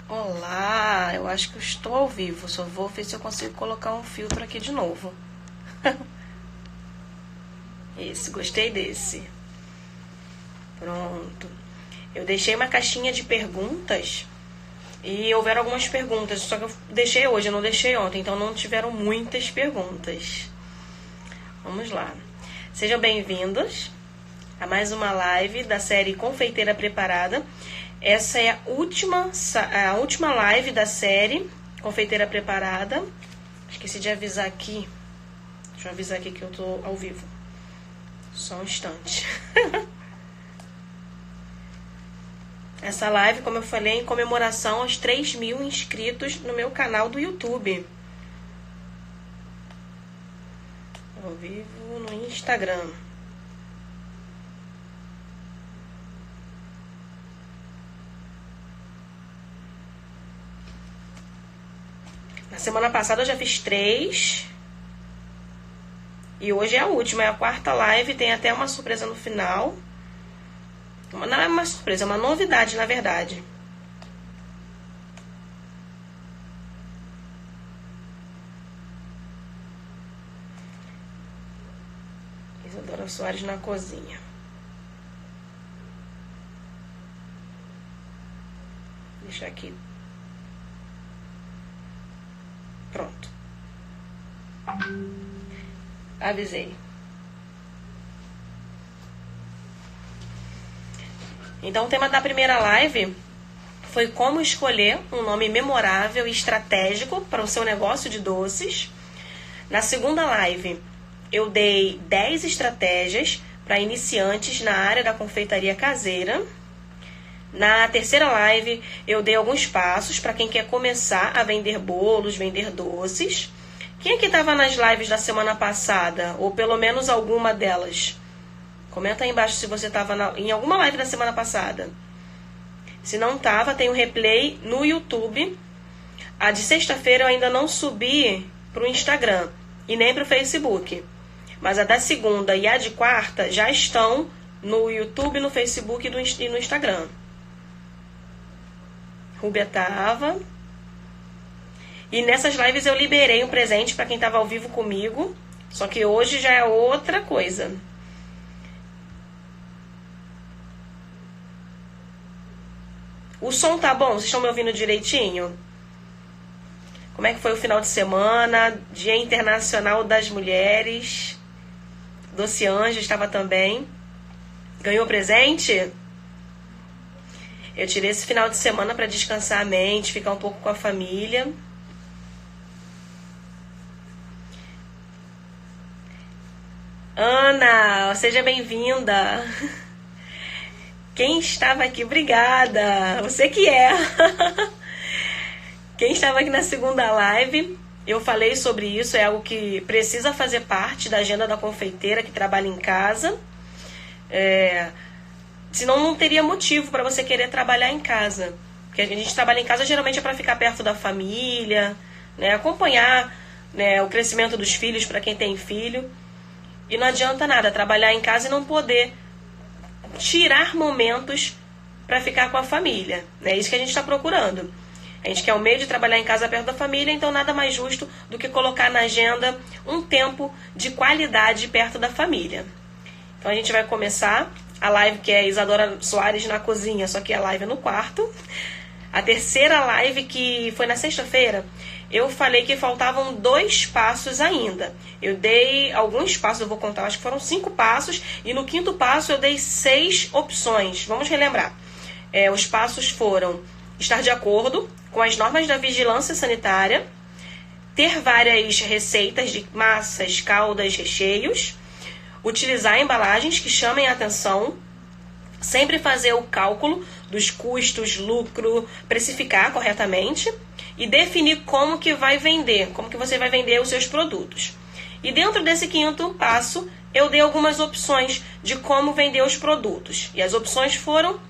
Olá, eu acho que eu estou ao vivo. Só vou ver se eu consigo colocar um filtro aqui de novo. Esse, gostei desse. Pronto. Eu deixei uma caixinha de perguntas e houveram algumas perguntas, só que eu deixei hoje, eu não deixei ontem, então não tiveram muitas perguntas. Vamos lá. Sejam bem-vindos a mais uma live da série Confeiteira Preparada. Essa é a última live da série Confeiteira Preparada. Esqueci de avisar aqui. Deixa eu avisar aqui que eu tô ao vivo. Só um instante. Essa live, como eu falei, é em comemoração aos 3.000 inscritos no meu canal do YouTube. Ao vivo no Instagram. Na semana passada eu já fiz 3. E hoje é a última, é a quarta live. Tem até uma surpresa no final. Não é uma surpresa, é uma novidade, na verdade. Isadora Soares na cozinha. Deixa aqui. Pronto. Avisei. Então o tema da primeira live foi como escolher um nome memorável e estratégico para o seu negócio de doces. Na segunda live eu dei 10 estratégias para iniciantes na área da confeitaria caseira. Na terceira live eu dei alguns passos para quem quer começar a vender bolos, vender doces. Quem aqui estava nas lives da semana passada, ou pelo menos alguma delas? Comenta aí embaixo se você estava em alguma live da semana passada. Se não estava, tem um replay no YouTube. A de sexta-feira eu ainda não subi para o Instagram e nem para o Facebook. Mas a da segunda e a de quarta já estão no YouTube, no Facebook e no Instagram. Rúbia estava. E nessas lives eu liberei um presente para quem estava ao vivo comigo. Só que hoje já é outra coisa. O som tá bom? Vocês estão me ouvindo direitinho? Como é que foi o final de semana? Dia Internacional das Mulheres. Doce Anjo estava também. Ganhou presente? Eu tirei esse final de semana para descansar a mente, ficar um pouco com a família. Ana, seja bem-vinda. Quem estava aqui, obrigada. Você que é. Quem estava aqui na segunda live, eu falei sobre isso, é algo que precisa fazer parte da agenda da confeiteira que trabalha em casa. Senão não teria motivo para você querer trabalhar em casa. Porque a gente trabalha em casa geralmente é para ficar perto da família, né, acompanhar, né, o crescimento dos filhos para quem tem filho. E não adianta nada trabalhar em casa e não poder tirar momentos para ficar com a família. É isso que a gente está procurando. A gente quer um meio de trabalhar em casa perto da família, então nada mais justo do que colocar na agenda um tempo de qualidade perto da família. Então a gente vai começar a live que é Isadora Soares na cozinha, só que a live é no quarto. A terceira live, que foi na sexta-feira, eu falei que faltavam 2 passos ainda. Eu dei alguns passos, eu vou contar, acho que foram 5 passos, e no quinto passo eu dei 6 opções. Vamos relembrar. Os passos foram estar de acordo com as normas da vigilância sanitária, ter várias receitas de massas, caldas, recheios, utilizar embalagens que chamem a atenção, sempre fazer o cálculo dos custos, lucro, precificar corretamente e definir como que vai vender, como que você vai vender os seus produtos. E dentro desse quinto passo, eu dei algumas opções de como vender os produtos. E as opções foram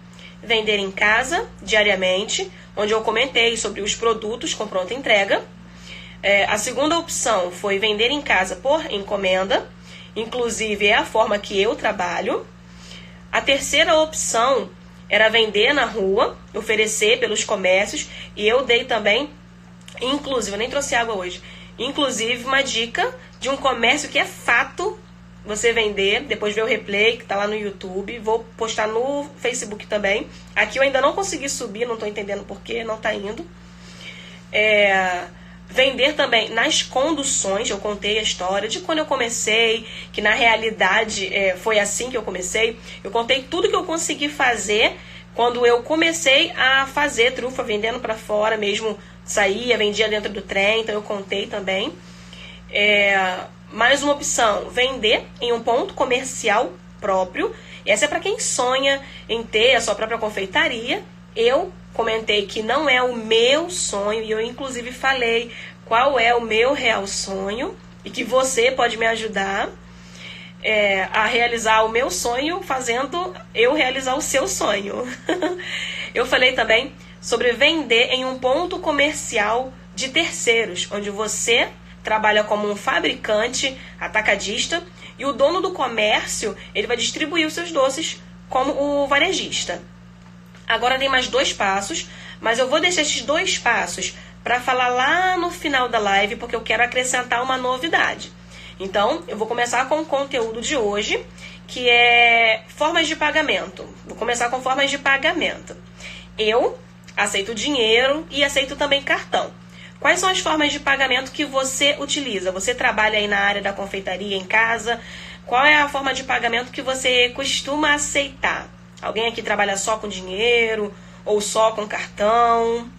vender em casa, diariamente, onde eu comentei sobre os produtos com pronta entrega. A segunda opção foi vender em casa por encomenda, inclusive é a forma que eu trabalho. A terceira opção era vender na rua, oferecer pelos comércios, e eu dei também, inclusive, eu nem trouxe água hoje, inclusive uma dica de um comércio que é fato você vender, depois ver o replay que tá lá no YouTube, vou postar no Facebook também. Aqui eu ainda não consegui subir, não tô entendendo por que não tá indo. Vender também nas conduções, eu contei a história de quando eu comecei, que na realidade foi assim que eu comecei. Eu contei tudo que eu consegui fazer quando eu comecei a fazer trufa, vendendo para fora mesmo, saía, vendia dentro do trem, então eu contei também. Mais uma opção, vender em um ponto comercial próprio. Essa é para quem sonha em ter a sua própria confeitaria. Eu comentei que não é o meu sonho, e eu inclusive falei qual é o meu real sonho, e que você pode me ajudar a realizar o meu sonho, fazendo eu realizar o seu sonho. Eu falei também sobre vender em um ponto comercial de terceiros, onde você trabalha como um fabricante atacadista e o dono do comércio ele vai distribuir os seus doces como o varejista. Agora tem mais 2 passos, mas eu vou deixar esses 2 passos para falar lá no final da live, porque eu quero acrescentar uma novidade. Então, eu vou começar com o conteúdo de hoje, que é formas de pagamento. Vou começar com formas de pagamento. Eu aceito dinheiro e aceito também cartão. Quais são as formas de pagamento que você utiliza? Você trabalha aí na área da confeitaria em casa? Qual é a forma de pagamento que você costuma aceitar? Alguém aqui trabalha só com dinheiro ou só com cartão?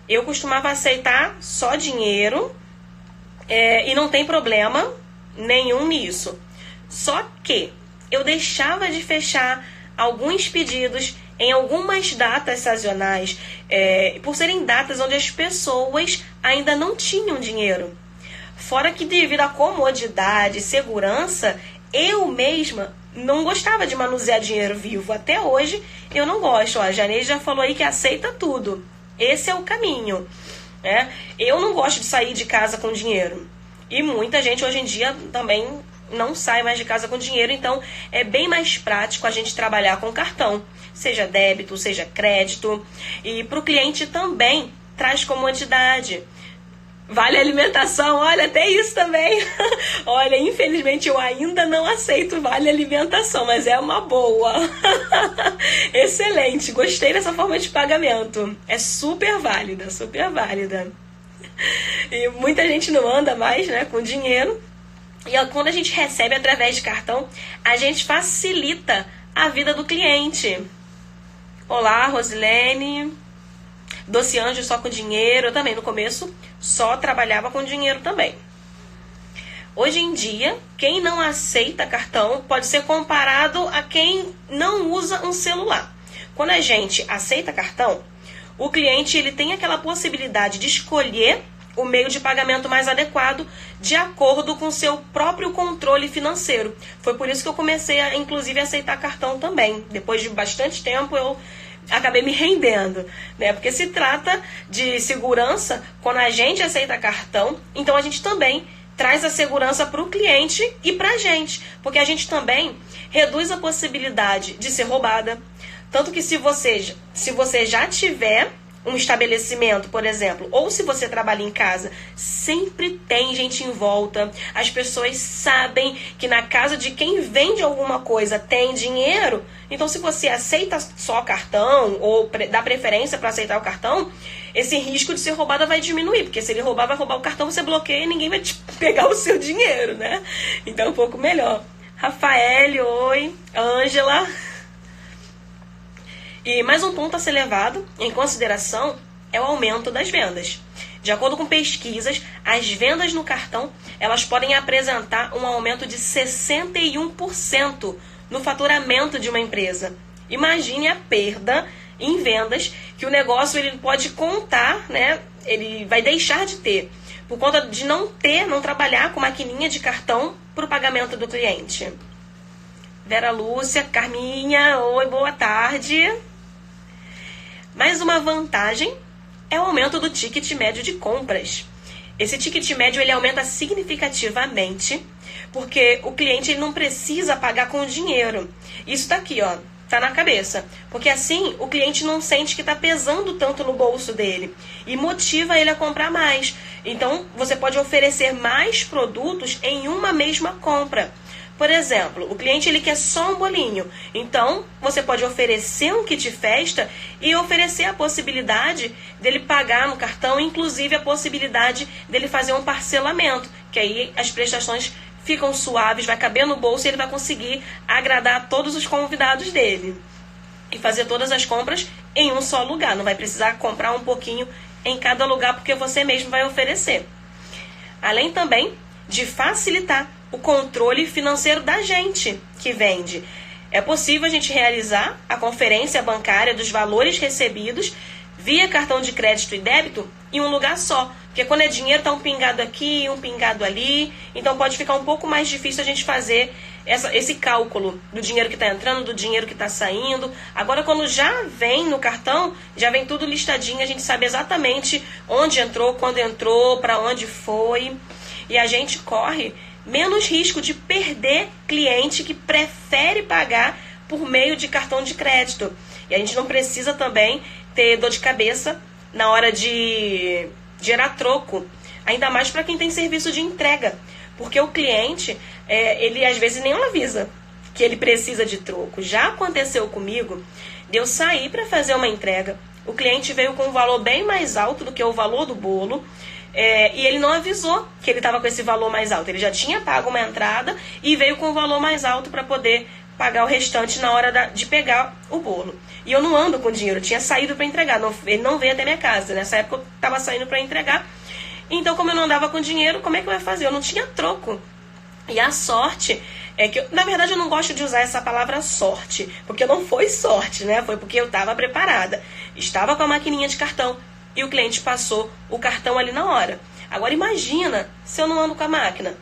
Eu costumava aceitar só dinheiro e não tem problema nenhum nisso. Só que eu deixava de fechar alguns pedidos em algumas datas sazonais, por serem datas onde as pessoas ainda não tinham dinheiro. Fora que devido à comodidade e segurança, eu mesma não gostava de manusear dinheiro vivo. Até hoje eu não gosto. A Janeide já falou aí que aceita tudo. Esse é o caminho. Eu não gosto de sair de casa com dinheiro. E muita gente hoje em dia também não sai mais de casa com dinheiro. Então é bem mais prático a gente trabalhar com cartão. Seja débito, seja crédito. E para o cliente também traz comodidade. Vale alimentação, olha, até isso também. Olha, infelizmente eu ainda não aceito vale alimentação, mas é uma boa. Excelente, gostei dessa forma de pagamento. É super válida, super válida. E muita gente não anda mais, com dinheiro. E quando a gente recebe através de cartão, a gente facilita a vida do cliente. Olá, Rosilene. Doce Anjo só com dinheiro. Eu também no começo só trabalhava com dinheiro também. Hoje em dia, quem não aceita cartão pode ser comparado a quem não usa um celular. Quando a gente aceita cartão, o cliente ele tem aquela possibilidade de escolher o meio de pagamento mais adequado de acordo com o seu próprio controle financeiro. Foi por isso que eu comecei a, inclusive, aceitar cartão também. Depois de bastante tempo, eu acabei me rendendo, Porque se trata de segurança, quando a gente aceita cartão, então a gente também traz a segurança para o cliente e para a gente, porque a gente também reduz a possibilidade de ser roubada. Tanto que se você já tiver um estabelecimento, por exemplo, ou se você trabalha em casa, sempre tem gente em volta. As pessoas sabem que na casa de quem vende alguma coisa tem dinheiro. Então, se você aceita só cartão ou dá preferência para aceitar o cartão, esse risco de ser roubada vai diminuir. Porque se ele roubar, vai roubar o cartão, você bloqueia e ninguém vai te pegar o seu dinheiro, Então, é um pouco melhor. Rafael, oi. Ângela. E mais um ponto a ser levado em consideração é o aumento das vendas. De acordo com pesquisas, as vendas no cartão elas podem apresentar um aumento de 61% no faturamento de uma empresa. Imagine a perda em vendas que o negócio ele pode contar, Ele vai deixar de ter por conta de não trabalhar com maquininha de cartão para o pagamento do cliente. Vera Lúcia, Carminha, oi, boa tarde. Mais uma vantagem é o aumento do ticket médio de compras. Esse ticket médio ele aumenta significativamente porque o cliente ele não precisa pagar com dinheiro. Isso tá aqui, tá na cabeça. Porque assim o cliente não sente que está pesando tanto no bolso dele e motiva ele a comprar mais. Então você pode oferecer mais produtos em uma mesma compra. Por exemplo, o cliente ele quer só um bolinho. Então você pode oferecer um kit festa e oferecer a possibilidade dele pagar no cartão, inclusive a possibilidade dele fazer um parcelamento, que aí as prestações ficam suaves, vai caber no bolso e ele vai conseguir agradar todos os convidados dele. E fazer todas as compras em um só lugar. Não vai precisar comprar um pouquinho em cada lugar, porque você mesmo vai oferecer. Além também de facilitar o controle financeiro da gente que vende. É possível a gente realizar a conferência bancária dos valores recebidos via cartão de crédito e débito em um lugar só. Porque quando é dinheiro, está um pingado aqui, um pingado ali. Então pode ficar um pouco mais difícil a gente fazer esse cálculo do dinheiro que está entrando, do dinheiro que está saindo. Agora, quando já vem no cartão, já vem tudo listadinho. A gente sabe exatamente onde entrou, quando entrou, para onde foi. E a gente corre menos risco de perder cliente que prefere pagar por meio de cartão de crédito. E a gente não precisa também ter dor de cabeça na hora de gerar troco, ainda mais para quem tem serviço de entrega, porque o cliente, ele às vezes nem avisa que ele precisa de troco. Já aconteceu comigo de eu sair para fazer uma entrega, o cliente veio com um valor bem mais alto do que o valor do bolo, e ele não avisou que ele estava com esse valor mais alto. Ele já tinha pago uma entrada e veio com um valor mais alto para poder pagar o restante na hora de pegar o bolo. E eu não ando com dinheiro, eu tinha saído para entregar, ele não veio até minha casa. Nessa época eu estava saindo para entregar. Então, como eu não andava com dinheiro, como é que eu ia fazer? Eu não tinha troco. E a sorte é que, na verdade, eu não gosto de usar essa palavra sorte, porque não foi sorte, né? Foi porque eu estava preparada. Estava com a maquininha de cartão e o cliente passou o cartão ali na hora. Agora imagina se eu não ando com a máquina.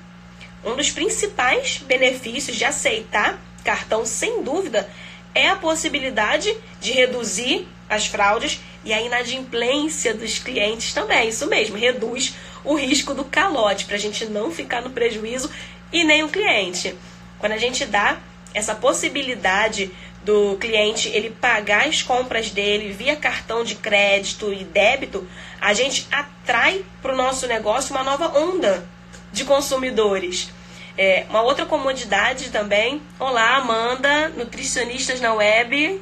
Um dos principais benefícios de aceitar cartão, sem dúvida, é a possibilidade de reduzir as fraudes e a inadimplência dos clientes também. Isso mesmo, reduz o risco do calote, para a gente não ficar no prejuízo e nem o cliente. Quando a gente dá essa possibilidade do cliente ele pagar as compras dele via cartão de crédito e débito, a gente atrai para o nosso negócio uma nova onda de consumidores. Uma outra comodidade também. Olá, Amanda, nutricionistas na web.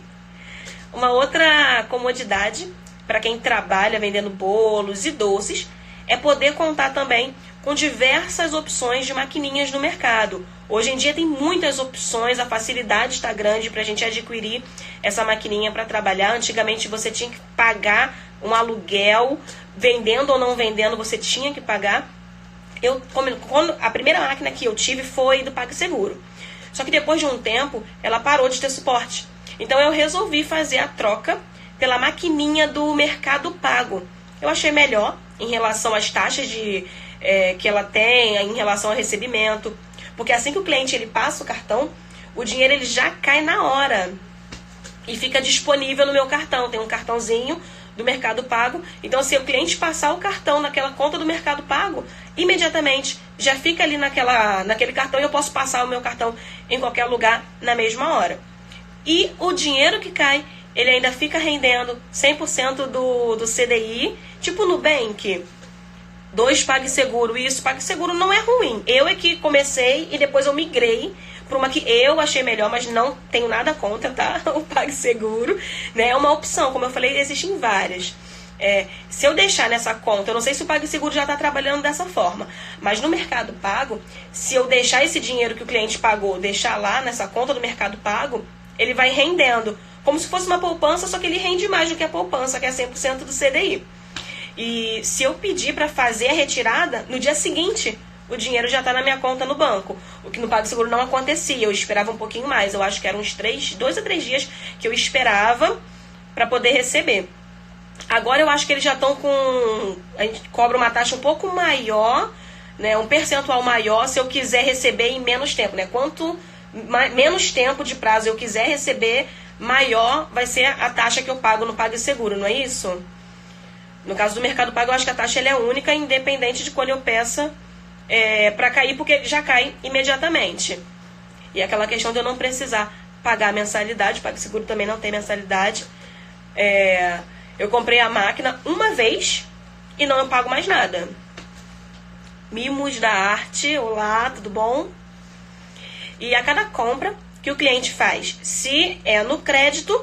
Uma outra comodidade para quem trabalha vendendo bolos e doces é poder contar também com diversas opções de maquininhas no mercado. Hoje em dia tem muitas opções, a facilidade está grande para a gente adquirir essa maquininha para trabalhar. Antigamente você tinha que pagar um aluguel, vendendo ou não vendendo, você tinha que pagar. A primeira máquina que eu tive foi do PagSeguro. Só que depois de um tempo, ela parou de ter suporte. Então eu resolvi fazer a troca pela maquininha do Mercado Pago. Eu achei melhor em relação às taxas que ela tem, em relação ao recebimento. Porque assim que o cliente ele passa o cartão, o dinheiro ele já cai na hora. E fica disponível no meu cartão. Tem um cartãozinho do Mercado Pago. Então, se o cliente passar o cartão naquela conta do Mercado Pago, imediatamente já fica ali naquele cartão e eu posso passar o meu cartão em qualquer lugar na mesma hora. E o dinheiro que cai, ele ainda fica rendendo 100% do CDI, tipo Nubank. 2 PagSeguro. Isso, PagSeguro não é ruim. Eu é que comecei e depois eu migrei para uma que eu achei melhor, mas não tenho nada contra, tá? O PagSeguro, né? É uma opção, como eu falei, existem várias. Se eu deixar nessa conta, eu não sei se o PagSeguro já está trabalhando dessa forma, mas no Mercado Pago, se eu deixar esse dinheiro que o cliente pagou, deixar lá nessa conta do Mercado Pago, ele vai rendendo, como se fosse uma poupança, só que ele rende mais do que a poupança, que é 100% do CDI. E se eu pedir para fazer a retirada, no dia seguinte, o dinheiro já está na minha conta no banco. O que no PagSeguro não acontecia, eu esperava um pouquinho mais. Eu acho que eram uns 2 a 3 dias que eu esperava para poder receber. Agora eu acho que eles já estão com... A gente cobra uma taxa um pouco maior, né, um percentual maior se eu quiser receber em menos tempo. Né? Quanto menos tempo de prazo eu quiser receber, maior vai ser a taxa que eu pago no PagSeguro, não é isso? No caso do Mercado Pago, eu acho que a taxa ela é única, independente de quando eu peça para cair, porque já cai imediatamente. E aquela questão de eu não precisar pagar a mensalidade. O PagSeguro também não tem mensalidade. Eu comprei a máquina uma vez e não pago mais nada. Mimos da Arte, olá, tudo bom? E a cada compra que o cliente faz, se é no crédito,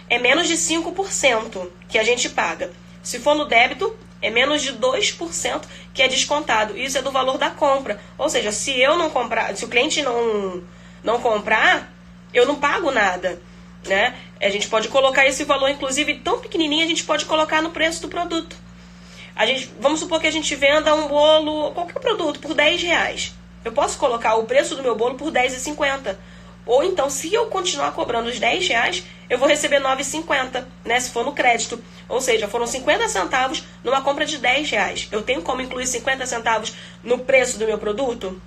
é menos de 5% que a gente paga. Se for no débito, é menos de 2% que é descontado. Isso é do valor da compra. Ou seja, se eu não comprar, se o cliente não comprar, eu não pago nada, né? A gente pode colocar esse valor, inclusive, tão pequenininho, a gente pode colocar no preço do produto. Vamos supor que a gente venda um bolo, qualquer produto, por R$10. Eu posso colocar o preço do meu bolo por R$10,50. Ou então, se eu continuar cobrando os R$10, eu vou receber R$9,50, né? Se for no crédito. Ou seja, foram 50 centavos numa compra de R$10. Eu tenho como incluir 50 centavos no preço do meu produto?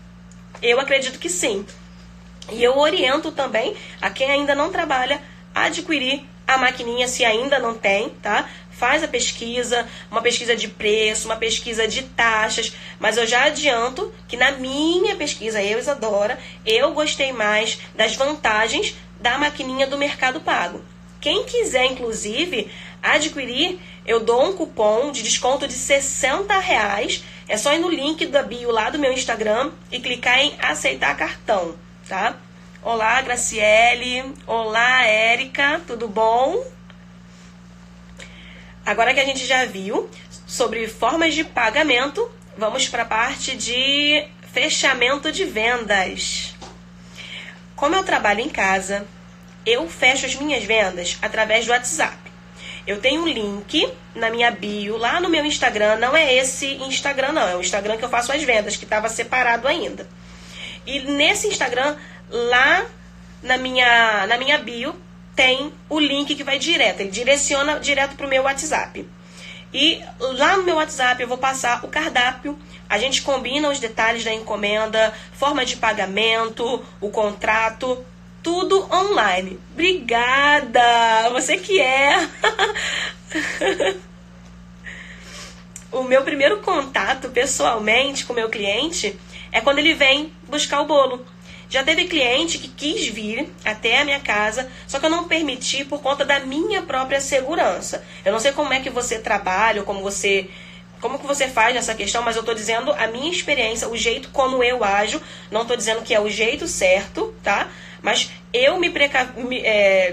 Eu acredito que sim. E eu oriento também a quem ainda não trabalha a adquirir a maquininha, se ainda não tem, tá? Faz a pesquisa, uma pesquisa de preço, uma pesquisa de taxas, mas eu já adianto que na minha pesquisa, eu, Isadora, eu gostei mais das vantagens da maquininha do Mercado Pago. Quem quiser, inclusive, adquirir, eu dou um cupom de desconto de R$60. É só ir no link da bio lá do meu Instagram e clicar em aceitar cartão, tá? Olá, Graciele. Olá, Érica. Tudo bom? Agora que a gente já viu sobre formas de pagamento, vamos para a parte de fechamento de vendas. Como eu trabalho em casa, eu fecho as minhas vendas através do WhatsApp. Eu tenho um link na minha bio, lá no meu Instagram. Não é esse Instagram, não. É o Instagram que eu faço as vendas, que estava separado ainda. E nesse Instagram, lá na minha bio, tem o link que vai direto. Ele direciona direto para o meu WhatsApp. E lá no meu WhatsApp eu vou passar o cardápio. A gente combina os detalhes da encomenda, forma de pagamento, o contrato, tudo online. Obrigada! Você que é! O meu primeiro contato pessoalmente com o meu cliente é quando ele vem buscar o bolo. Já teve cliente que quis vir até a minha casa, só que eu não permiti por conta da minha própria segurança. Eu não sei como é que você trabalha, ou como que você faz nessa questão, mas eu estou dizendo a minha experiência, o jeito como eu ajo. Não estou dizendo que é o jeito certo, tá? Mas eu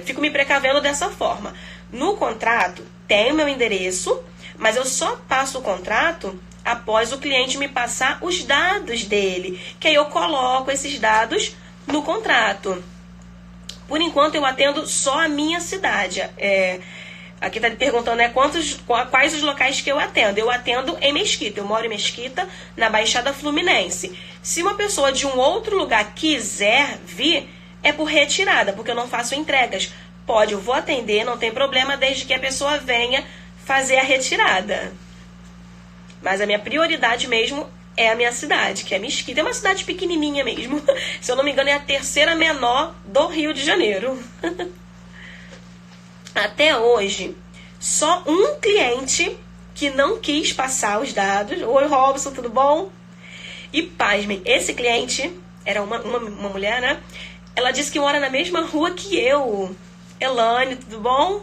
fico me precavendo dessa forma. No contrato, tem o meu endereço, mas eu só passo o contrato após o cliente me passar os dados dele, que aí eu coloco esses dados no contrato. Por enquanto eu atendo só a minha cidade. Aqui está perguntando, né, quais os locais que eu atendo. Eu atendo em Mesquita, eu moro em Mesquita, na Baixada Fluminense. Se uma pessoa de um outro lugar quiser vir, é por retirada, porque eu não faço entregas. Eu vou atender, não tem problema, desde que a pessoa venha fazer a retirada. Mas a minha prioridade mesmo é a minha cidade, que é Mesquita. É uma cidade pequenininha mesmo. Se eu não me engano, é a terceira menor do Rio de Janeiro. Até hoje, só um cliente que não quis passar os dados. Oi, Robson, tudo bom? E pasmem, esse cliente era uma mulher, né? Ela disse que mora na mesma rua que eu. Elane, tudo bom?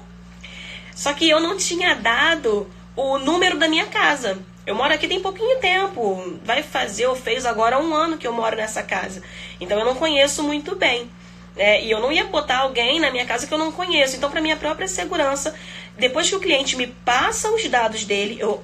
Só que eu não tinha dado o número da minha casa. Eu moro aqui tem pouquinho tempo. Fez agora 1 ano que eu moro nessa casa. Então eu não conheço muito bem. E eu não ia botar alguém na minha casa que eu não conheço. Então, para minha própria segurança, depois que o cliente me passa os dados dele, eu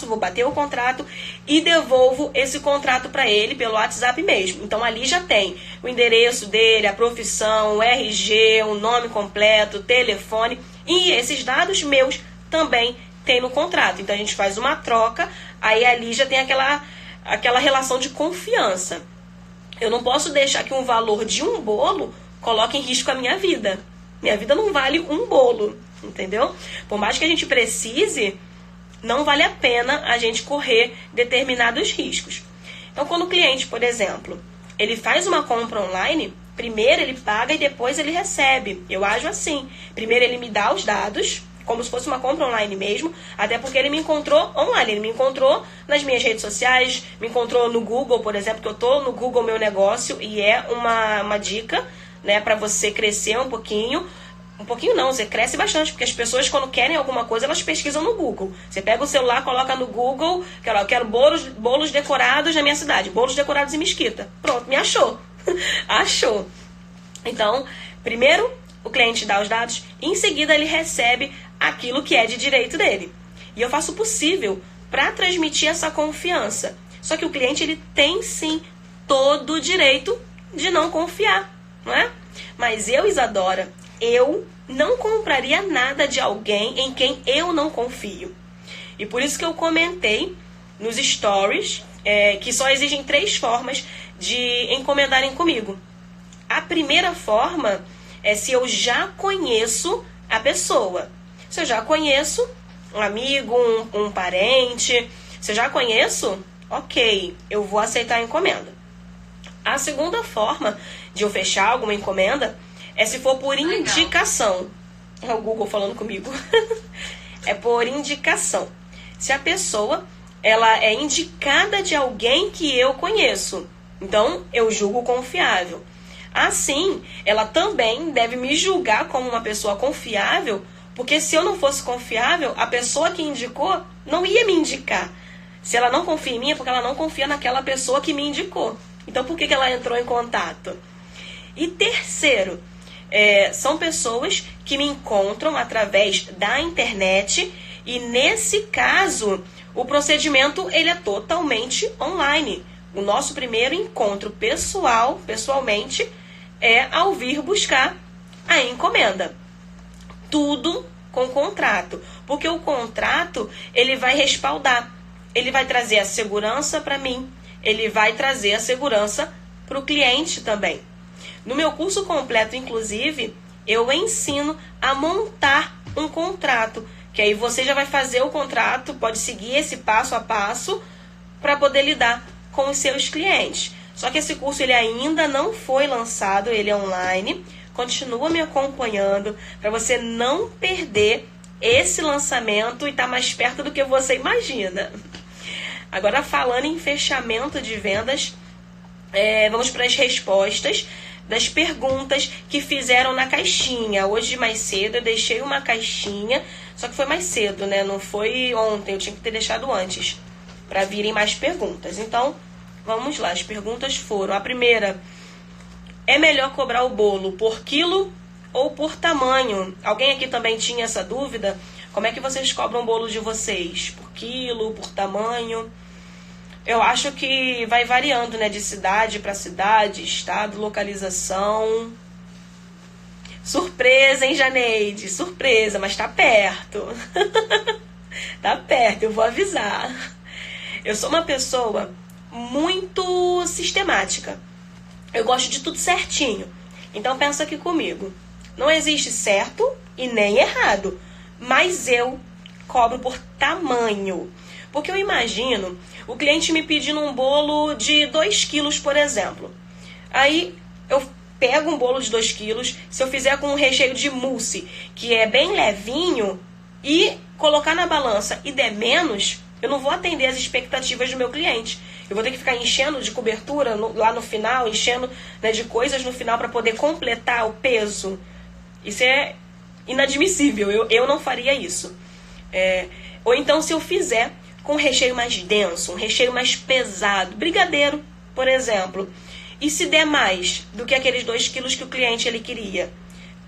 vou bater o contrato e devolvo esse contrato para ele pelo WhatsApp mesmo. Então, ali já tem o endereço dele, a profissão, o RG, o nome completo, o telefone. E esses dados meus também tem no contrato. Então, a gente faz uma troca, aí ali já tem aquela relação de confiança. Eu não posso deixar que um valor de um bolo coloque em risco a minha vida. Minha vida não vale um bolo, entendeu? Por mais que a gente precise, não vale a pena a gente correr determinados riscos. Então, quando o cliente, por exemplo, ele faz uma compra online, primeiro ele paga e depois ele recebe. Eu ajo assim. Primeiro ele me dá os dados, como se fosse uma compra online mesmo, até porque ele me encontrou online, ele me encontrou nas minhas redes sociais, me encontrou no Google, por exemplo, que eu tô no Google Meu Negócio, e é uma dica né, para você crescer um pouquinho. Um pouquinho não, você cresce bastante, porque as pessoas quando querem alguma coisa, elas pesquisam no Google. Você pega o celular, coloca no Google, eu quero bolos decorados na minha cidade, bolos decorados em Mesquita. Pronto, me achou. Achou. Então, primeiro o cliente dá os dados, em seguida ele recebe aquilo que é de direito dele. E eu faço o possível para transmitir essa confiança. Só que o cliente, ele tem sim todo o direito de não confiar, não é? Mas eu, Isadora, eu não compraria nada de alguém em quem eu não confio. E por isso que eu comentei nos stories que só existem 3 formas de encomendarem comigo. A primeira forma é se eu já conheço a pessoa. Se eu já conheço um amigo, um parente, se eu já conheço, ok, eu vou aceitar a encomenda. A segunda forma de eu fechar alguma encomenda é se for por indicação. É o Google falando comigo. É por indicação. Se a pessoa ela é indicada de alguém que eu conheço, então eu julgo confiável. Assim, ela também deve me julgar como uma pessoa confiável, porque se eu não fosse confiável, a pessoa que indicou não ia me indicar. Se ela não confia em mim, é porque ela não confia naquela pessoa que me indicou. Então, por que ela entrou em contato? E terceiro, são pessoas que me encontram através da internet e, nesse caso, o procedimento ele é totalmente online. O nosso primeiro encontro pessoalmente, é ao vir buscar a encomenda. Tudo com contrato, porque o contrato ele vai respaldar, ele vai trazer a segurança para mim, ele vai trazer a segurança para o cliente também. No meu curso completo, inclusive, eu ensino a montar um contrato, que aí você já vai fazer o contrato, pode seguir esse passo a passo para poder lidar com os seus clientes. Só que esse curso ele ainda não foi lançado, ele é online. Continua me acompanhando para você não perder esse lançamento e estar mais perto do que você imagina. Agora, falando em fechamento de vendas, vamos para as respostas das perguntas que fizeram na caixinha. Hoje, mais cedo, eu deixei uma caixinha, só que foi mais cedo, né? Não foi ontem, eu tinha que ter deixado antes, para virem mais perguntas. Então, vamos lá, as perguntas foram: a primeira, é melhor cobrar o bolo por quilo ou por tamanho? Alguém aqui também tinha essa dúvida? Como é que vocês cobram o bolo de vocês? Por quilo, por tamanho? Eu acho que vai variando, né, de cidade para cidade, estado, localização. Surpresa, hein, Janeide? Surpresa, mas tá perto. Tá perto, eu vou avisar. Eu sou uma pessoa muito sistemática. Eu gosto de tudo certinho. Então pensa aqui comigo. Não existe certo e nem errado, mas eu cobro por tamanho. Porque eu imagino o cliente me pedindo um bolo de 2 quilos, por exemplo. Aí eu pego um bolo de 2 quilos, se eu fizer com um recheio de mousse, que é bem levinho, e colocar na balança e der menos, eu não vou atender as expectativas do meu cliente. Eu vou ter que ficar enchendo de cobertura lá no final, enchendo, né, de coisas no final para poder completar o peso. Isso é inadmissível, eu não faria isso. Ou então, se eu fizer com um recheio mais denso, um recheio mais pesado, brigadeiro, por exemplo, e se der mais do que aqueles 2 quilos que o cliente ele queria,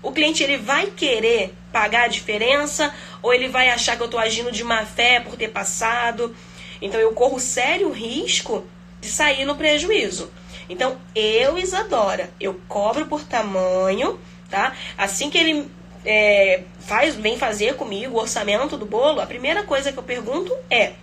o cliente ele vai querer pagar a diferença ou ele vai achar que eu estou agindo de má fé por ter passado? Então eu corro sério risco de sair no prejuízo. Então eu, Isadora, eu cobro por tamanho, tá? Assim que ele vem fazer comigo o orçamento do bolo, a primeira coisa que eu pergunto é: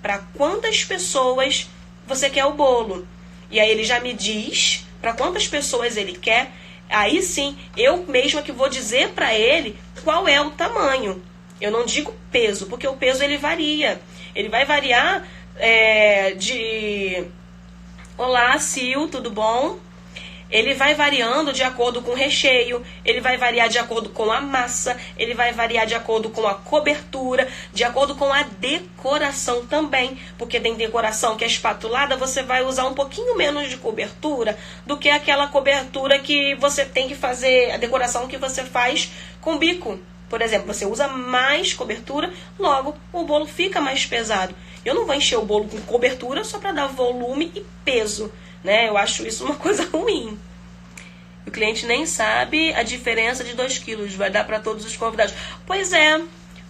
para quantas pessoas você quer o bolo? E aí ele já me diz para quantas pessoas ele quer. Aí sim, eu mesma que vou dizer para ele qual é o tamanho. Eu não digo peso, porque o peso ele varia. Ele vai variar de... Olá, Sil, tudo bom? ele vai variando de acordo com o recheio, ele vai variar de acordo com a massa, ele vai variar de acordo com a cobertura, de acordo com a decoração também, porque tem decoração que é espatulada, você vai usar um pouquinho menos de cobertura do que aquela cobertura que você tem que fazer, a decoração que você faz com bico. Por exemplo, você usa mais cobertura, logo o bolo fica mais pesado. Eu não vou encher o bolo com cobertura só para dar volume e peso, né? Eu acho isso uma coisa ruim. O cliente nem sabe a diferença de 2 quilos, vai dar para todos os convidados. Pois é.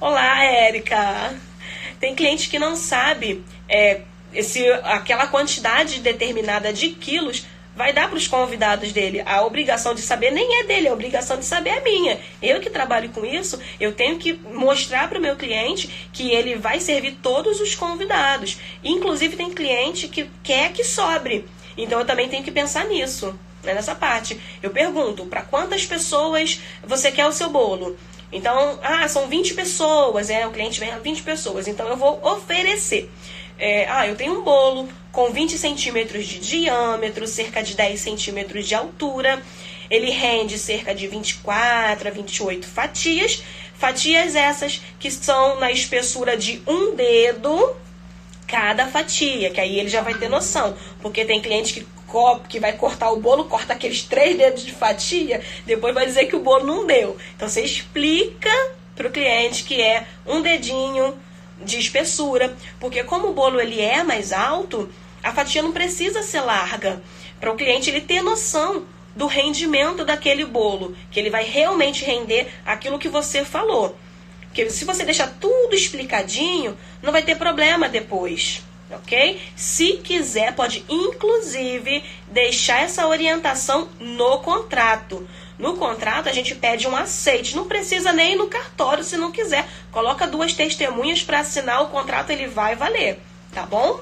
Olá, Érica. Tem cliente que não sabe aquela quantidade determinada de quilos vai dar para os convidados dele. A obrigação de saber nem é dele, a obrigação de saber é minha. Eu que trabalho com isso, eu tenho que mostrar para o meu cliente que ele vai servir todos os convidados. Inclusive tem cliente que quer que sobre. Então eu também tenho que pensar nisso, né, nessa parte. Eu pergunto, para quantas pessoas você quer o seu bolo? Então, são 20 pessoas, o cliente vem a 20 pessoas, então eu vou oferecer. Eu tenho um bolo com 20 centímetros de diâmetro, cerca de 10 centímetros de altura. Ele rende cerca de 24 a 28 fatias. Fatias essas que são na espessura de um dedo cada fatia, que aí ele já vai ter noção. Porque tem cliente que vai cortar o bolo, corta aqueles 3 dedos de fatia, depois vai dizer que o bolo não deu. Então você explica para o cliente que é um dedinho de espessura, porque como o bolo ele é mais alto, a fatia não precisa ser larga, para o cliente ele ter noção do rendimento daquele bolo, que ele vai realmente render aquilo que você falou. Porque se você deixar tudo explicadinho, não vai ter problema depois, ok? Se quiser, pode inclusive deixar essa orientação no contrato. No contrato, a gente pede um aceite. Não precisa nem ir no cartório se não quiser. Coloca 2 testemunhas para assinar o contrato, ele vai valer. Tá bom?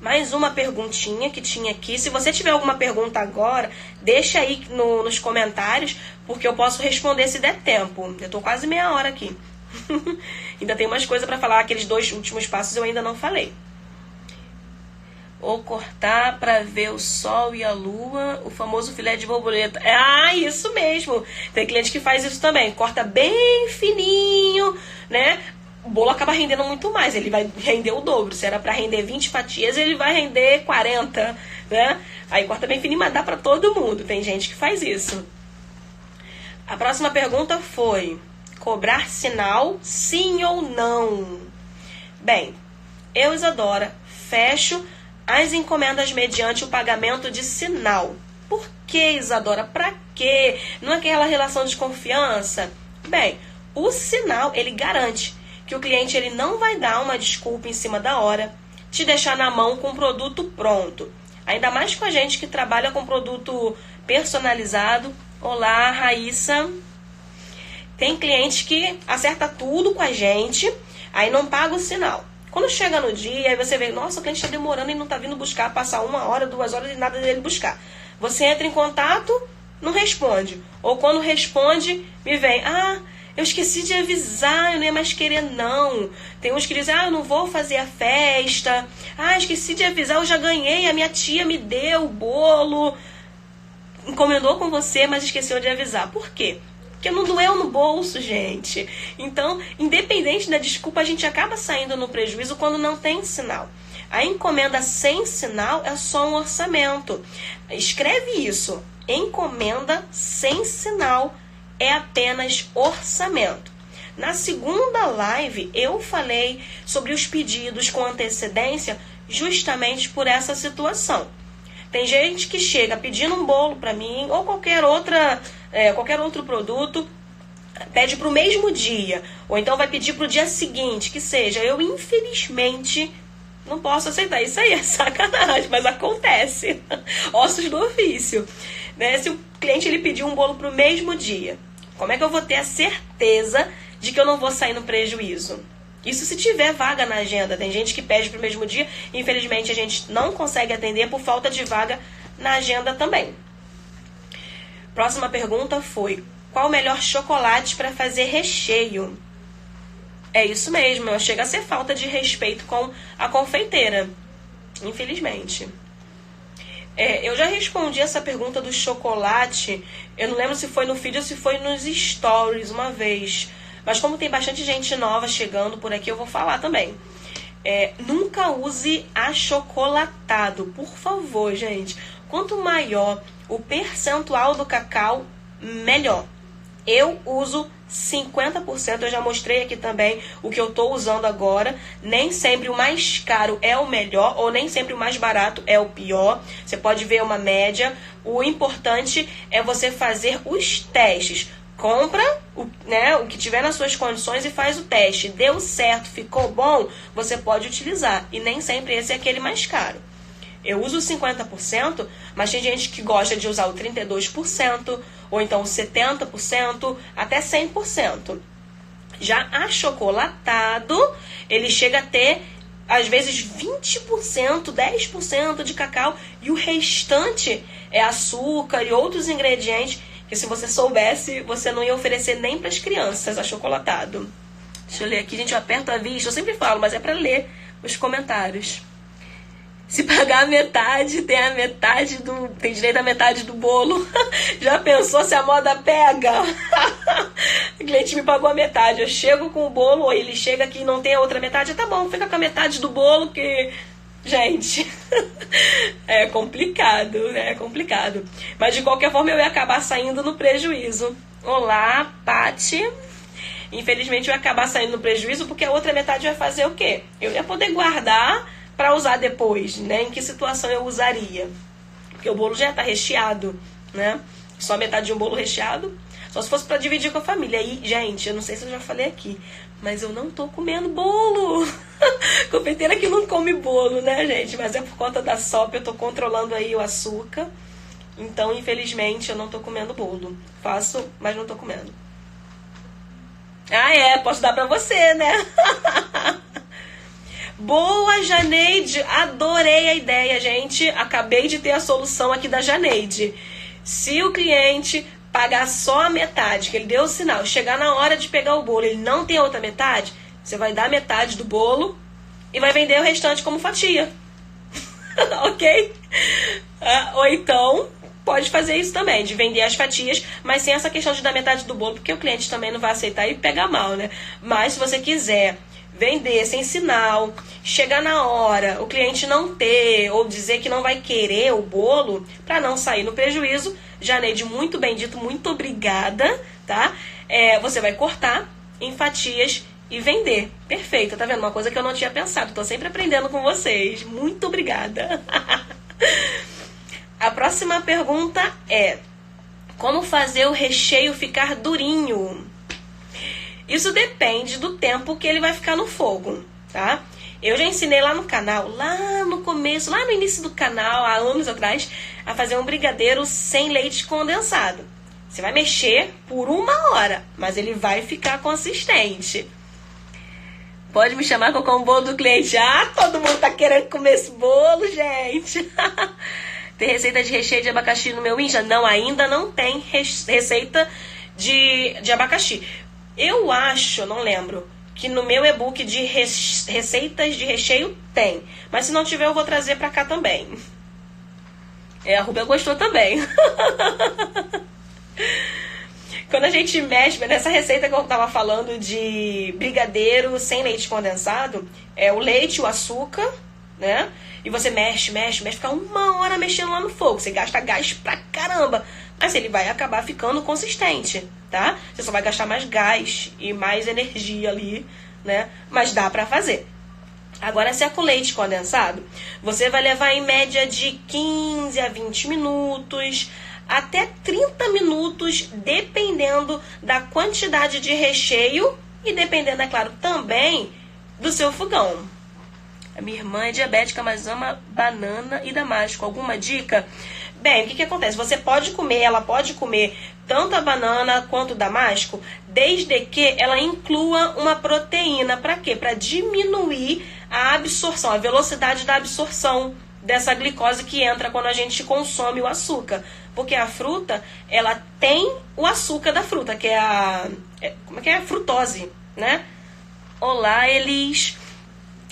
Mais uma perguntinha que tinha aqui. Se você tiver alguma pergunta agora, deixa aí nos comentários, porque eu posso responder se der tempo. Eu tô quase meia hora aqui. Ainda tem mais coisa para falar. Aqueles 2 últimos passos eu ainda não falei. Ou cortar para ver o sol e a lua, o famoso filé de borboleta. Isso mesmo. Tem cliente que faz isso também. Corta bem fininho, né? O bolo acaba rendendo muito mais. Ele vai render o dobro. Se era para render 20 fatias, ele vai render 40, né? Aí corta bem fininho, mas dá para todo mundo. Tem gente que faz isso. A próxima pergunta foi: cobrar sinal, sim ou não? Bem, eu, Isadora, fecho as encomendas mediante o pagamento de sinal. Por que, Isadora? Pra quê? Não é aquela relação de confiança? Bem, o sinal, ele garante que o cliente ele não vai dar uma desculpa em cima da hora, te deixar na mão com o produto pronto. Ainda mais com a gente que trabalha com produto personalizado. Olá, Raíssa. Tem cliente que acerta tudo com a gente, aí não paga o sinal. Quando chega no dia, aí você vê, nossa, o cliente está demorando e não está vindo buscar, passar 1 hora, 2 horas e nada dele buscar. Você entra em contato, não responde. Ou quando responde, me vem, eu esqueci de avisar, eu não ia mais querer não. Tem uns que dizem, eu não vou fazer a festa. Esqueci de avisar, eu já ganhei, a minha tia me deu o bolo. Encomendou com você, mas esqueceu de avisar. Por quê? Porque não doeu no bolso, gente. Então, independente da desculpa, a gente acaba saindo no prejuízo quando não tem sinal. A encomenda sem sinal é só um orçamento. Escreve isso. Encomenda sem sinal é apenas orçamento. Na segunda live, eu falei sobre os pedidos com antecedência justamente por essa situação. Tem gente que chega pedindo um bolo para mim ou qualquer outro produto, pede para o mesmo dia, ou então vai pedir para o dia seguinte, que seja. Eu, infelizmente, não posso aceitar. Isso aí é sacanagem, mas acontece. Ossos do ofício. Né? Se o cliente ele pedir um bolo para o mesmo dia, como é que eu vou ter a certeza de que eu não vou sair no prejuízo? Isso se tiver vaga na agenda. Tem gente que pede para o mesmo dia. Infelizmente, a gente não consegue atender por falta de vaga na agenda também. Próxima pergunta foi: qual o melhor chocolate para fazer recheio? É isso mesmo. Chega a ser falta de respeito com a confeiteira. Infelizmente. Eu já respondi essa pergunta do chocolate. Eu não lembro se foi no feed ou se foi nos stories uma vez. Mas como tem bastante gente nova chegando por aqui, eu vou falar também. Nunca use achocolatado, por favor, gente. Quanto maior o percentual do cacau, melhor. Eu uso 50%, eu já mostrei aqui também o que eu estou usando agora. Nem sempre o mais caro é o melhor, ou nem sempre o mais barato é o pior. Você pode ver uma média. O importante é você fazer os testes. Compra o que tiver nas suas condições e faz o teste. Deu certo, ficou bom, você pode utilizar. E nem sempre esse é aquele mais caro. Eu uso 50%, mas tem gente que gosta de usar o 32%, ou então o 70%, até 100%. Já achocolatado, ele chega a ter, às vezes, 20%, 10% de cacau, e o restante é açúcar e outros ingredientes que, se você soubesse, você não ia oferecer nem para as crianças achocolatado. Deixa eu ler aqui, gente, eu aperto a vista, eu sempre falo, mas é para ler os comentários. Se pagar a metade, tem direito à metade do bolo. Já pensou se a moda pega? O cliente me pagou a metade. Eu chego com o bolo, ou ele chega aqui e não tem a outra metade. Tá bom, fica com a metade do bolo que... Gente, é complicado, né? É complicado. Mas de qualquer forma eu ia acabar saindo no prejuízo. Olá, Pati. Infelizmente eu ia acabar saindo no prejuízo porque a outra metade vai fazer o quê? Eu ia poder guardar para usar depois, né? Em que situação eu usaria? Porque o bolo já está recheado, né? Só metade de um bolo recheado. Só se fosse para dividir com a família. E, gente, eu não sei se eu já falei aqui, mas eu não tô comendo bolo. Confeiteira que não come bolo, né, gente? Mas é por conta da sopa, eu tô controlando aí o açúcar. Então, infelizmente, eu não tô comendo bolo. Faço, mas não tô comendo. Posso dar pra você, né? Boa, Janeide. Adorei a ideia, gente. Acabei de ter a solução aqui da Janeide. Se o cliente pagar só a metade, que ele deu o sinal, chegar na hora de pegar o bolo, ele não tem a outra metade, você vai dar metade do bolo e vai vender o restante como fatia. Ok? Ou então, pode fazer isso também, de vender as fatias, mas sem essa questão de dar metade do bolo, porque o cliente também não vai aceitar e pegar mal, né? Mas se você quiser vender sem sinal, chegar na hora, o cliente não ter ou dizer que não vai querer o bolo, para não sair no prejuízo, Janeide, muito bem dito, muito obrigada, tá? Você vai cortar em fatias e vender. Perfeito, tá vendo? Uma coisa que eu não tinha pensado, tô sempre aprendendo com vocês. Muito obrigada. A próxima pergunta é: como fazer o recheio ficar durinho? Isso depende do tempo que ele vai ficar no fogo, tá? Eu já ensinei lá no canal, lá no começo, lá no início do canal, há anos atrás, a fazer um brigadeiro sem leite condensado. Você vai mexer por 1 hora, mas ele vai ficar consistente. Pode me chamar com o bolo do cliente. Todo mundo tá querendo comer esse bolo, gente. Tem receita de recheio de abacaxi no meu Insta? Não, ainda não tem receita de abacaxi. Eu acho, não lembro, que no meu e-book de receitas de recheio tem. Mas se não tiver, eu vou trazer pra cá também. A Rubia gostou também. Quando a gente mexe, nessa receita que eu tava falando de brigadeiro sem leite condensado, o leite, o açúcar, né? E você mexe, fica 1 hora mexendo lá no fogo. Você gasta gás pra caramba. Mas ele vai acabar ficando consistente, tá? Você só vai gastar mais gás e mais energia ali, né? Mas dá pra fazer. Agora, se é com leite condensado, você vai levar em média de 15 a 20 minutos, até 30 minutos, dependendo da quantidade de recheio e dependendo, é claro, também do seu fogão. A minha irmã é diabética, mas ama banana e damasco. Alguma dica? Bem, o que acontece? Ela pode comer tanto a banana quanto o damasco, desde que ela inclua uma proteína. Para quê? Para diminuir a absorção, a velocidade da absorção dessa glicose que entra quando a gente consome o açúcar. Porque a fruta, ela tem o açúcar da fruta, que é a frutose, né? Olá, Elis.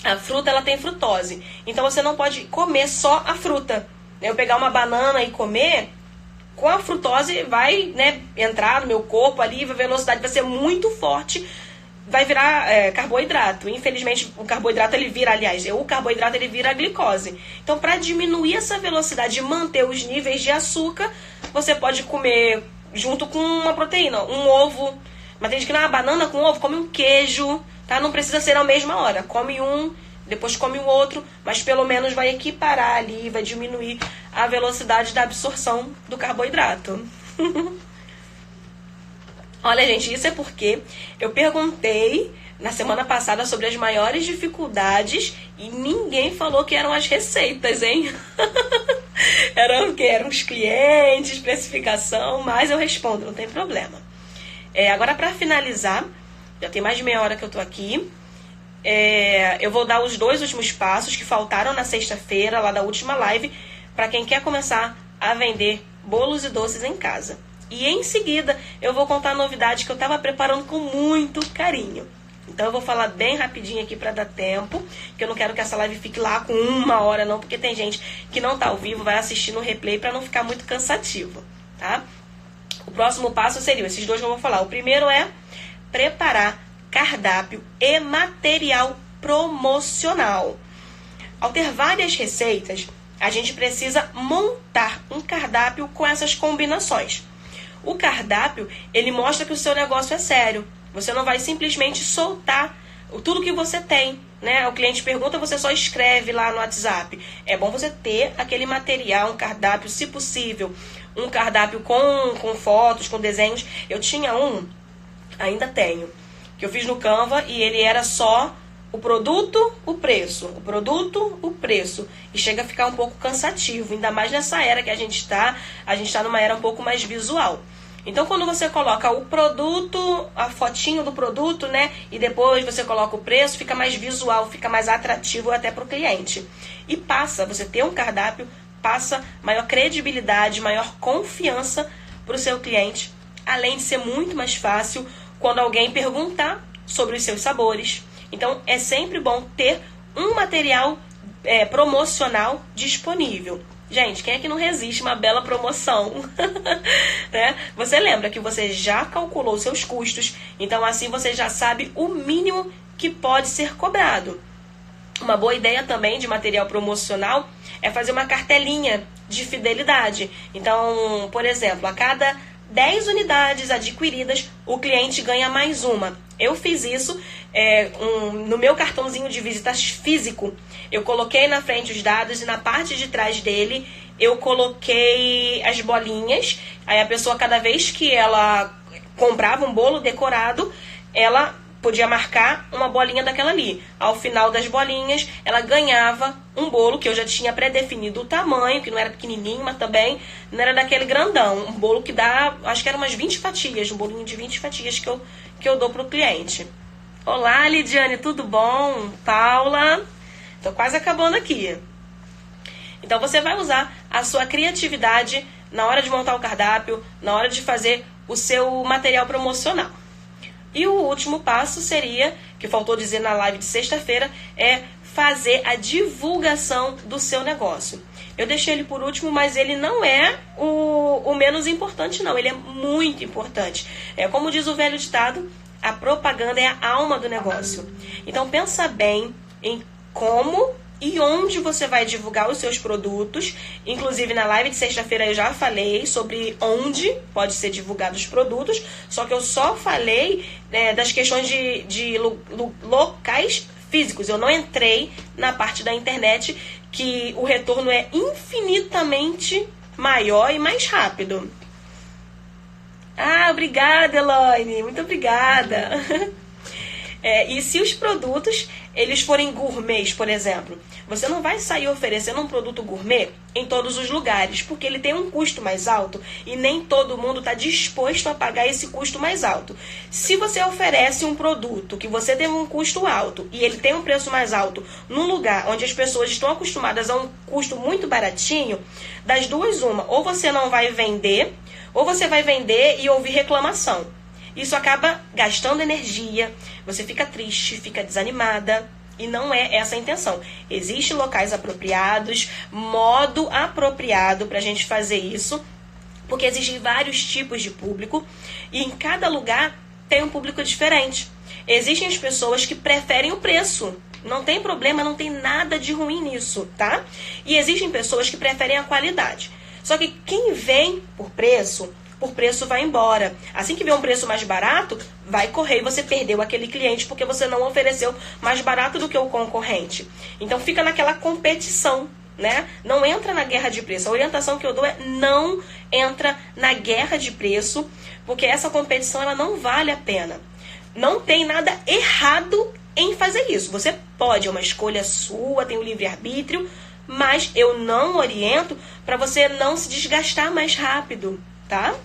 A fruta, ela tem frutose. Então, você não pode comer só a fruta. Eu pegar uma banana e comer, com a frutose vai, né, entrar no meu corpo ali, a velocidade vai ser muito forte, vai virar carboidrato. Infelizmente, o carboidrato ele vira a glicose. Então, para diminuir essa velocidade e manter os níveis de açúcar, você pode comer junto com uma proteína, um ovo. Mas tem gente que não, banana com ovo, come um queijo, tá? Não precisa ser na mesma hora. Come um, depois come o outro, mas pelo menos vai equiparar ali, vai diminuir a velocidade da absorção do carboidrato. Olha, gente, isso é porque eu perguntei na semana passada sobre as maiores dificuldades e ninguém falou que eram as receitas, hein? Eram o quê? Eram os clientes, especificação, mas eu respondo, não tem problema. Agora, para finalizar, já tem mais de meia hora que eu tô aqui, eu vou dar os 2 últimos passos que faltaram na sexta-feira, lá da última live, para quem quer começar a vender bolos e doces em casa. E em seguida eu vou contar a novidade que eu estava preparando com muito carinho. Então eu vou falar bem rapidinho aqui para dar tempo, que eu não quero que essa live fique lá com 1 hora não, porque tem gente que não tá ao vivo, vai assistir no replay para não ficar muito cansativo, tá? O próximo passo seria esses 2 que eu vou falar. O primeiro é preparar cardápio e material promocional. Ao ter várias receitas, a gente precisa montar um cardápio com essas combinações. O cardápio, ele mostra que o seu negócio é sério. Você não vai simplesmente soltar tudo que você tem, né? O cliente pergunta, você só escreve lá no WhatsApp. É bom você ter aquele material, um cardápio, se possível, um cardápio com fotos, com desenhos. Eu tinha ainda tenho, que eu fiz no Canva e ele era só o produto, o preço, o produto, o preço. E chega a ficar um pouco cansativo, ainda mais nessa era que a gente está numa era um pouco mais visual. Então, quando você coloca o produto, a fotinho do produto, né, e depois você coloca o preço, fica mais visual, fica mais atrativo até para o cliente. E você ter um cardápio, passa maior credibilidade, maior confiança para o seu cliente, além de ser muito mais fácil quando alguém perguntar sobre os seus sabores. Então, é sempre bom ter um material promocional disponível. Gente, quem é que não resiste uma bela promoção? Né? Você lembra que você já calculou seus custos, então assim você já sabe o mínimo que pode ser cobrado. Uma boa ideia também de material promocional é fazer uma cartelinha de fidelidade. Então, por exemplo, a cada 10 unidades adquiridas, o cliente ganha mais uma. Eu fiz isso no meu cartãozinho de visitas físico. Eu coloquei na frente os dados e na parte de trás dele eu coloquei as bolinhas. Aí a pessoa, cada vez que ela comprava um bolo decorado, ela podia marcar uma bolinha daquela ali. Ao final das bolinhas, ela ganhava um bolo que eu já tinha pré-definido o tamanho, que não era pequenininho, mas também não era daquele grandão. Um bolo que dá, acho que era umas 20 fatias, um bolinho de 20 fatias que eu dou pro cliente. Olá, Lidiane, tudo bom? Paula, tô quase acabando aqui. Então você vai usar a sua criatividade na hora de montar o cardápio, na hora de fazer o seu material promocional. E o último passo seria, que faltou dizer na live de sexta-feira, é fazer a divulgação do seu negócio. Eu deixei ele por último, mas ele não é o menos importante, não. Ele é muito importante. Como diz o velho ditado, a propaganda é a alma do negócio. Então pensa bem em como e onde você vai divulgar os seus produtos. Inclusive na live de sexta-feira eu já falei sobre onde pode ser divulgado os produtos, só que eu só falei das questões de locais físicos. Eu não entrei na parte da internet, que o retorno é infinitamente maior e mais rápido. Ah, obrigada, Elaine, muito obrigada. E se os produtos eles forem gourmets, por exemplo, você não vai sair oferecendo um produto gourmet em todos os lugares, porque ele tem um custo mais alto e nem todo mundo está disposto a pagar esse custo mais alto. Se você oferece um produto que você tem um custo alto e ele tem um preço mais alto num lugar onde as pessoas estão acostumadas a um custo muito baratinho, das duas uma, ou você não vai vender, ou você vai vender e ouvir reclamação. Isso acaba gastando energia, você fica triste, fica desanimada E não é essa a intenção. Existem locais apropriados, modo apropriado para a gente fazer isso, porque existem vários tipos de público e em cada lugar tem um público diferente. Existem as pessoas que preferem o preço. Não tem problema, não tem nada de ruim nisso, tá? E existem pessoas que preferem a qualidade. Só que quem vem por preço vai embora. Assim que vê um preço mais barato, vai correr e você perdeu aquele cliente porque você não ofereceu mais barato do que o concorrente. Então fica naquela competição, né? Não entra na guerra de preço. A orientação que eu dou é não entra na guerra de preço, porque essa competição ela não vale a pena. Não tem nada errado em fazer isso. Você pode, é uma escolha sua, tem o livre-arbítrio, mas eu não oriento para você não se desgastar mais rápido, tá?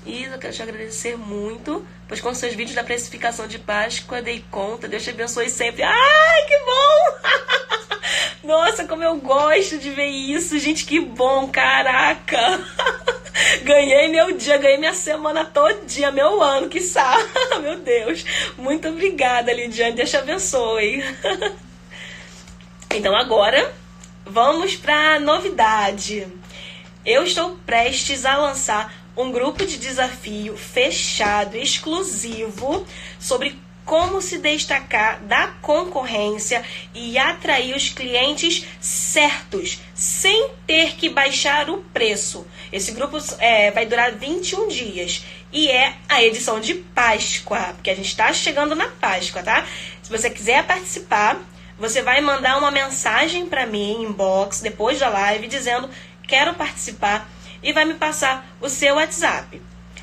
E eu quero te agradecer muito, pois com seus vídeos da precificação de Páscoa dei conta. Deus te abençoe sempre. Ai, que bom! Nossa, como eu gosto de ver isso, gente, que bom, caraca! Ganhei meu dia, ganhei minha semana todinha, meu ano, quiçá. Meu Deus, muito obrigada, Lidiane, Deus te abençoe. Então agora, vamos para a novidade. Eu estou prestes a lançar um grupo de desafio fechado, exclusivo, sobre como se destacar da concorrência e atrair os clientes certos, sem ter que baixar o preço. Esse grupo vai durar 21 dias e é a edição de Páscoa, porque a gente está chegando na Páscoa, tá? Se você quiser participar, você vai mandar uma mensagem para mim, inbox, depois da live, dizendo quero participar e vai me passar o seu WhatsApp.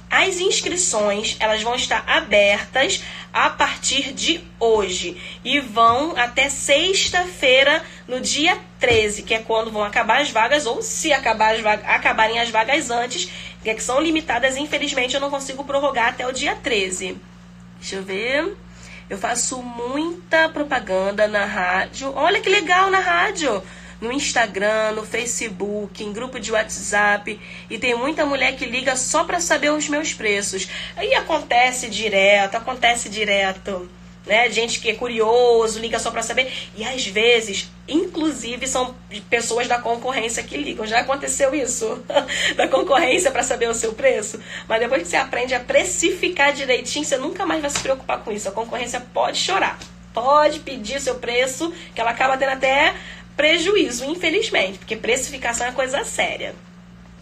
As inscrições, elas vão estar abertas a partir de hoje e vão até sexta-feira, no dia 13, que é quando vão acabar as vagas, ou se acabarem as vagas antes, que são limitadas, infelizmente eu não consigo prorrogar até o dia 13. Deixa eu ver. Eu faço muita propaganda na rádio. Olha que legal, na rádio! No Instagram, no Facebook, em grupo de WhatsApp. E tem muita mulher que liga só para saber os meus preços. Aí acontece direto, né? Gente que é curioso, liga só para saber. E às vezes, inclusive, são pessoas da concorrência que ligam. Já aconteceu isso? Da concorrência para saber o seu preço? Mas depois que você aprende a precificar direitinho, você nunca mais vai se preocupar com isso. A concorrência pode chorar. Pode pedir seu preço, que ela acaba tendo até prejuízo, infelizmente, porque precificação é coisa séria.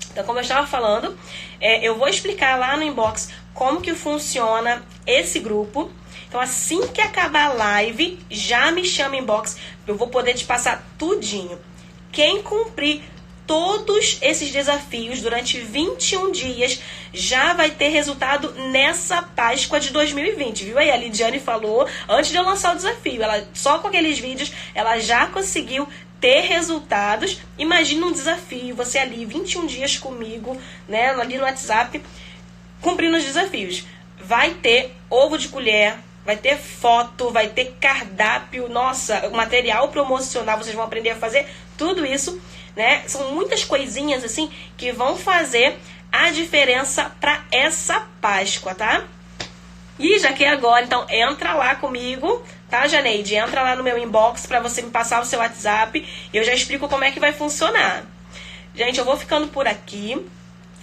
Então, como eu estava falando, eu vou explicar lá no inbox como que funciona esse grupo. Então, assim que acabar a live, já me chama inbox, eu vou poder te passar tudinho. Quem cumprir todos esses desafios durante 21 dias já vai ter resultado nessa Páscoa de 2020, viu? Aí a Lidiane falou, antes de eu lançar o desafio, ela só com aqueles vídeos, ela já conseguiu ter resultados. Imagina um desafio, você ali 21 dias comigo, né, ali no WhatsApp, cumprindo os desafios. Vai ter ovo de colher, vai ter foto, vai ter cardápio, nossa, material promocional, vocês vão aprender a fazer tudo isso, né? São muitas coisinhas assim que vão fazer a diferença para essa Páscoa, tá? E já que é agora, então entra lá comigo, tá, Janeide? Entra lá no meu inbox para você me passar o seu WhatsApp e eu já explico como é que vai funcionar. Gente, eu vou ficando por aqui.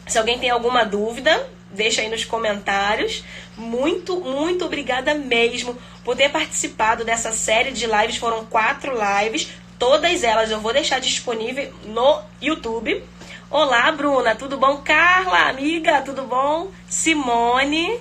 Se alguém tem alguma dúvida, deixa aí nos comentários. Muito, muito obrigada mesmo por ter participado dessa série de lives. Foram 4 lives. Todas elas eu vou deixar disponível no YouTube. Olá, Bruna, tudo bom? Carla, amiga, tudo bom? Simone.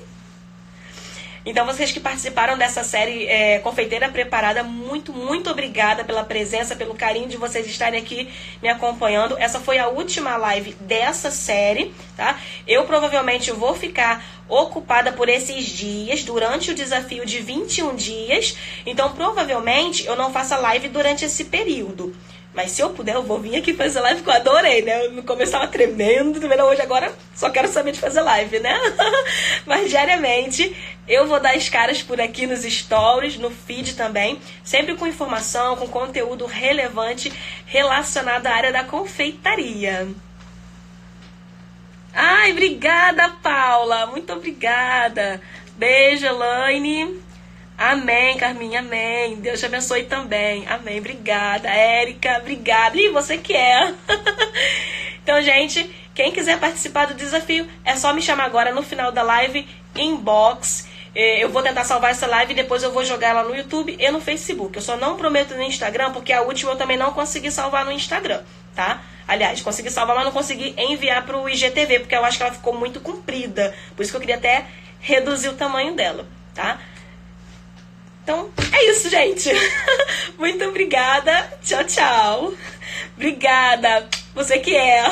Então, vocês que participaram dessa série Confeiteira Preparada, muito, muito obrigada pela presença, pelo carinho de vocês estarem aqui me acompanhando. Essa foi a última live dessa série, tá? Eu provavelmente vou ficar ocupada por esses dias, durante o desafio de 21 dias. Então, provavelmente, eu não faça live durante esse período. Mas se eu puder, eu vou vir aqui fazer live, que eu adorei, né? No começo tava tremendo, hoje agora só quero saber de fazer live, né? Mas diariamente eu vou dar as caras por aqui nos stories, no feed também, sempre com informação, com conteúdo relevante relacionado à área da confeitaria. Ai, obrigada, Paula, muito obrigada. Beijo, Elaine. Amém, Carminha, amém. Deus te abençoe também. Amém, obrigada. Érica, obrigada. E você que é. Então, gente, quem quiser participar do desafio, é só me chamar agora no final da live, inbox. Eu vou tentar salvar essa live e depois eu vou jogar ela no YouTube e no Facebook. Eu só não prometo no Instagram, porque a última eu também não consegui salvar no Instagram, tá? Aliás, consegui salvar, mas não consegui enviar pro IGTV, porque eu acho que ela ficou muito comprida. Por isso que eu queria até reduzir o tamanho dela, tá? Então, é isso, gente. Muito obrigada. Tchau, tchau. Obrigada. Você que é.